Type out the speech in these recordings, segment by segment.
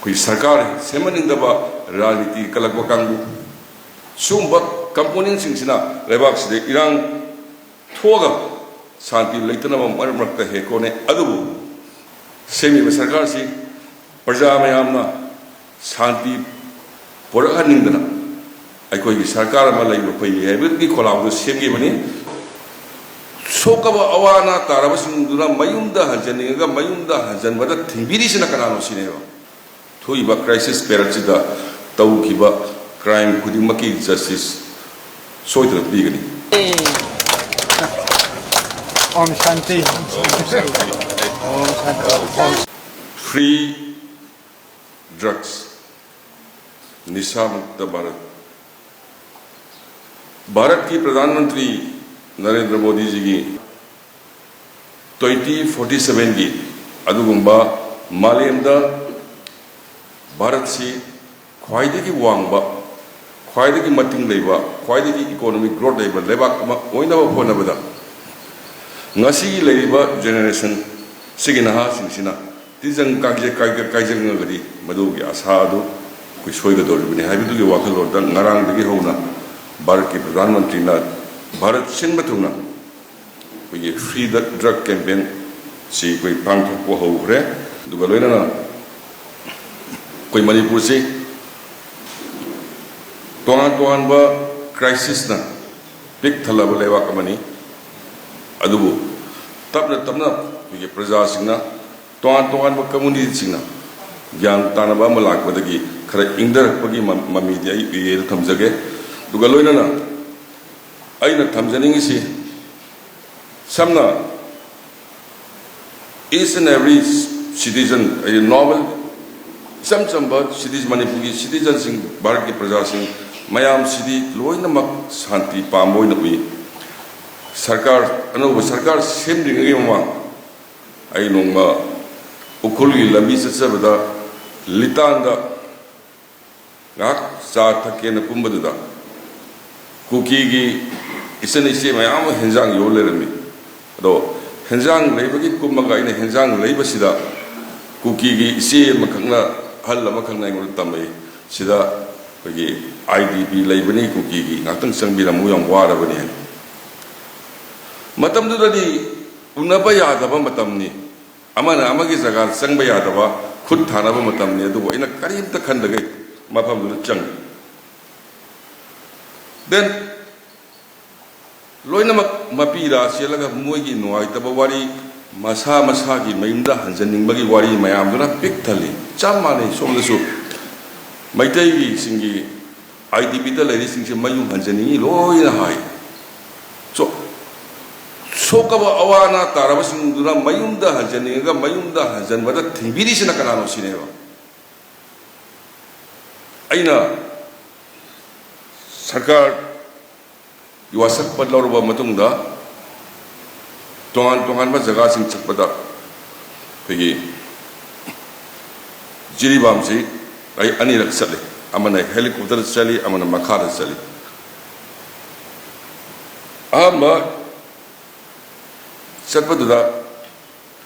कोई सरकार सेमनिंगदबा राजनीति कलकबा कांगु सुंबा कंपोनेंट सिंगसिना लेबाक सिदे इरांग थोगा शांति लेतनबा मरमरकता हेकोने अदुबु सेमिबा सरकार सि प्रजा मयामना शांति पुरहनिंगदना अखोई सरकार अमा लैबा फै हैबि खोलावदो सेमगिबनि सोकबा Awana तारबसिंगदुना मयुमदा हंजनिंगा मयुमदा हंजनबदा थिंबिरिसिना कनानो सिनेबा थोइबा crisis पेरियडसिदा तौखिबा crime खुदिमकी justice सोइदना पीगनी Om Shanti free drugs निशा मुक्त भारत की प्रधानमंत्री नरेंद्र मोदी जी की 2047 की अदुगुंबा मालेमदा भारत से ख्वाइदगी वांगबा ख्वाइदगी मतिंग लेबा ख्वाइदगी इकोनॉमिक ग्रोथ लेबा लेबाक अमा ओइनबा फोनबदा ngasi leiba generation sigina ha singsina tijang kaijang ngadi madu gi asa du kui soiga dor bini haibidu gi wakal lor da ngarang digi hona bharat ki pradhan mantri na bharat sin batuna kui free the drug campaign si kui pang thok ko ho re du ga loina na kui manipur se toan ba crisis na big thalaba lewa kamani अदुबु तपना ये प्रजा सिंगना तोन community सिंगना ज्ञान तानबा मलाकबदगी खरा इंदरपगी ममीदी आई थमजगे दुगा लोइना अइना थमजनिंगसी समना each and every citizen a normal समचंबा सिटीज मणिपुरी सिटीजन सिंग भारत की प्रजा सिंग मयाम सिटी लोइनमक शांति पामोइना उई सरकार अनोब सरकार सेमद्रिंगै ममांग आई नोंमा उखुलगी लंबी चचबदा लितांदा गाक चा थकेन कुंबदुदा कुकीगी इसन इसे मयाम हेंजांग यो लेरमी अदो हेंजांग लेबगी कुंबगा इन हेंजांग लेबसिदा कुकीगी इसे मखंगना हल मखंगना इंगु तमै सिदा बगी आईडीपी लेबनी कुकीगी नातंग संबिरमु यम वारबनी मतमदुददी उनबा यादबा मतमनी अमना अमगी जगह संगबा यादबा खुद थानबा मतमनी अदुबो इना करीमता खंदगे मफमदु चंग देन लोइनमक मपीरा सेलगा मोइगी नुवाइतबा वारी मसा मसागी मयुमदा हंजनिंगबगी वारी मयामदुना पिक थली चामाने सोमदसु मैतैगी सिंगी आईडीपी दा लेरि सिंगसे मयुम हंजनिंगी लोइना हाय सो सोकबा अवाना तारबसिंगदुना मयुमदा हंजनिंगा मयुमदा हंजनबदा थिंबिरिसिना कनानो सिनेबा अइना सरकार युवासक पदलौरबा मतुंगदा तोंगान जगह सिंग चकपदा फैगी जिरीबाम से आई अनिरक चले अमना हेलीकॉप्टर चली अमना मखादा चली आमा चटपदुदा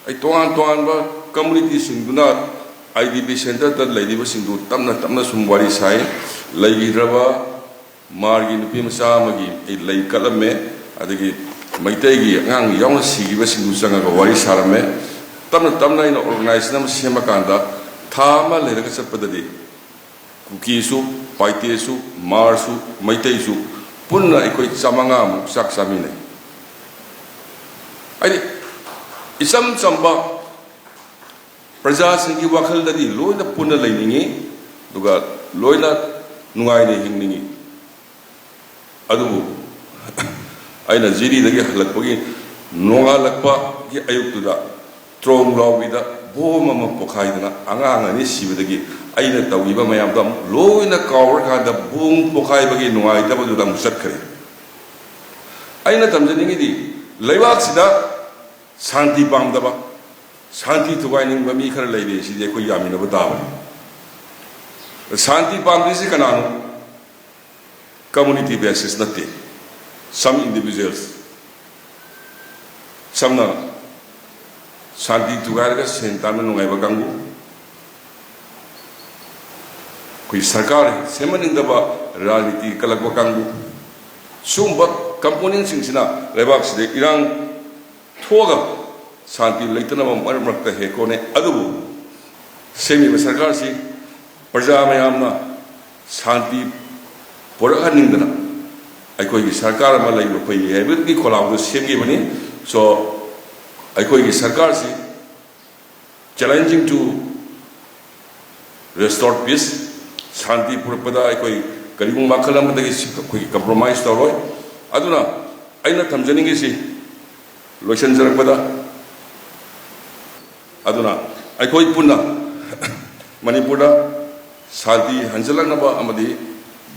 आई तोंगान बा कम्युनिटी सिंगदुना आईडीपी सेंटर दा लैदिबा सिंगदु तमना सुम वारी साई लैगिद्रबा मार्गी नुपी मचा मगी ए लै कलमे अदगी मैतैगी अंगांग यावना सिगिबा सिंगदु चंगा वारी सारमे तमना इन ऑर्गेनाइज नम सेमा कांदा थामा लेरगा चटपददी कुकीसु पाइतेसु मारसु मैतैसु पुन्ना एकोई चामंगा मु चाक चामिनै आई इसम चंबा प्रजा सिंगी वखल ददी लोइना पुन्ना लैनिंगी दुगा लोइना नुगाइने हिंगनिंगी अदुबु आइना जिरी दगी हलकपगी नोगा लकपा की अयुक्तुदा त्रोंग लाविदा बोम अम पोखाइदना अंगांगनि सिबदगी आइना तविबा मयामदा लोइना कावर खादा बोम पोखाइबगी नुगाइदबदुदा मुसटखरे आइना तमजनिंगी लेबाकसिदा शांति पामदबा शांति थुगाइनिंग मी खर लेबे सिदे को यामिनबा दाबनी शांति पामदिसि कनानो community basis नते some individuals समना Shanti थुगाइरगा सेंतान नुगाइबा गांगु kui sarkar semanindaba rajniti kalakwa kangbu sumba component singsina lebak side irang thoga santi leitana marmakta hekone adubu semi sarkar si praja mayamna santi porahanindana aikoi sarkar ma laiba pai hebit ki kholam do semgi bani so aikoi sarkar si challenging to restore peace shanti purpada aikoi karibung makalam da ki compromise tawroi aduna aina thamjaningi si loisan jarakpada aduna aikoi punna manipurda shanti hanjalanaba amadi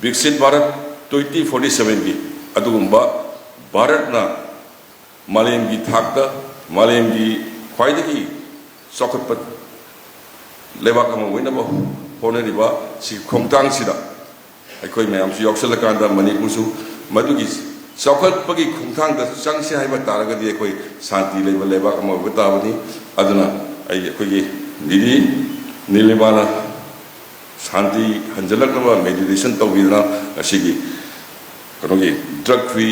viksit bharat 2047 की अदुगुम्बा भारतना मालेम की थाकता मालेम की ख्वाइदे की सौखतपत लेवा कम वैनबो होनेरिबा सि खोंगतांग सिदा अखोय ma'am सि यौसलकांदा मणिपुरसु मदुगी सौखतपगी खोंगतांग the संगसे हाइबा तारगदि अखोय शांति लेबा लेबा कम बताबनी अदुना अखोयगी निदि निलेबाना शांति हंजलकनबा मेडिटेशन तौबिदना असिगी करोगी ड्रग फ्री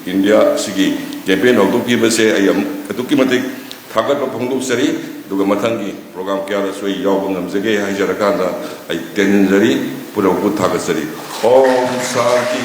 इंडिया सिगी कैंपेन होगी बसे अयम अतुकी मते थागत फोंदो सरी दुगा मथंगी प्रोग्राम क्या सोई याव नमजगे हाइजरकांदा आई तेंजरी पुरो थागत सरी ओम शांति